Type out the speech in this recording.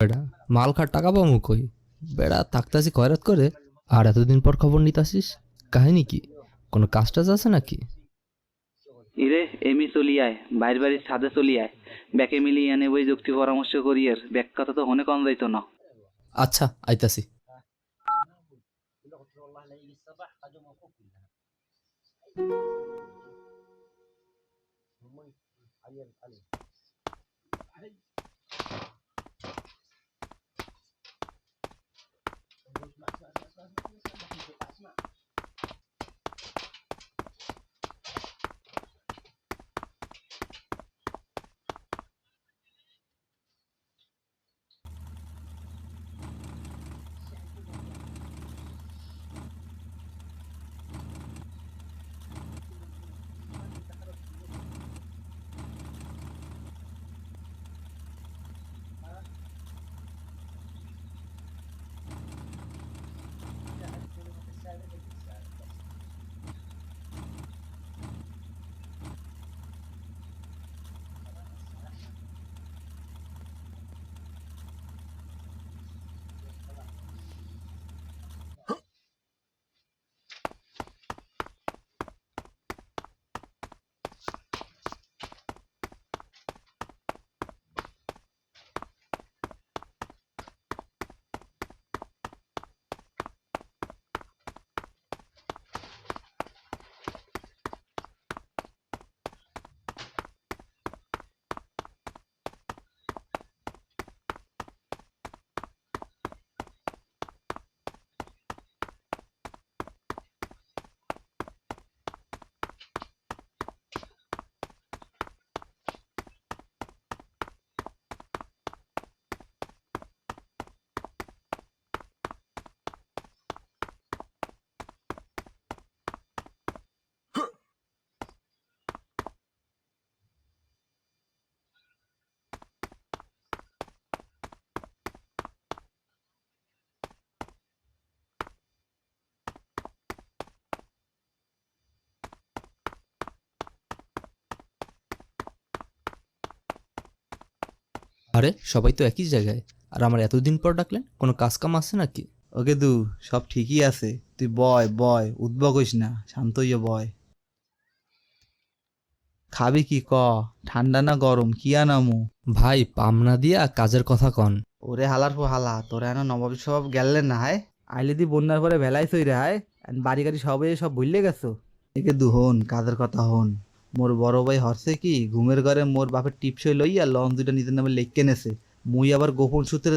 বেড়া মাল খার টাকা পাবো কই? বেড়া থাকতাছি খয়রাত করে আর এতদিন পর খবর নিতাসিস, কাহিনী কি? কোনো কাজ টাজ আছে নাকি? ইরে এমি চলি আয়, বাইর বাড়ির ছাদে চলি আয়। ব্যাকে মিলিয়ে আনে বই যুক্তি পরামর্শ করি এর ব্যাক কথা তো হনে কম যাইতো না। আচ্ছা আইতাছি। আরে সবাই তো একই জায়গায়, আর আমার এতদিন পর ডাকলেন, কোনো কাজ কাম আছে নাকি? ওকে দু, সব ঠিকই আছে। তুই বয় বয়, উদ্ভব হইস না, শান্ত হইয়া বয়। খাবি কি ক? ঠান্ডা না গরম, কি আনামু? ভাই পামনা দিয়া কাজের কথা কন। ওরে হালার পো হালা, তোরা এনো নবাব সব গেলেন না হায়। আইলে দি বন্যার পরে ভেলাই সই রে হায়। বাড়ি গাড়ি সবে সব ভুললে গেছো। একে দু হন, কাজের কথা হন। মোর বড় ভাই হরছে কি ঘুমের ঘরে মোর বাপের টিপসই লইয়া লঞ্চ দুইটা নিজের নামে লেখকে নেছে। মুই আবার গোপন সূত্রে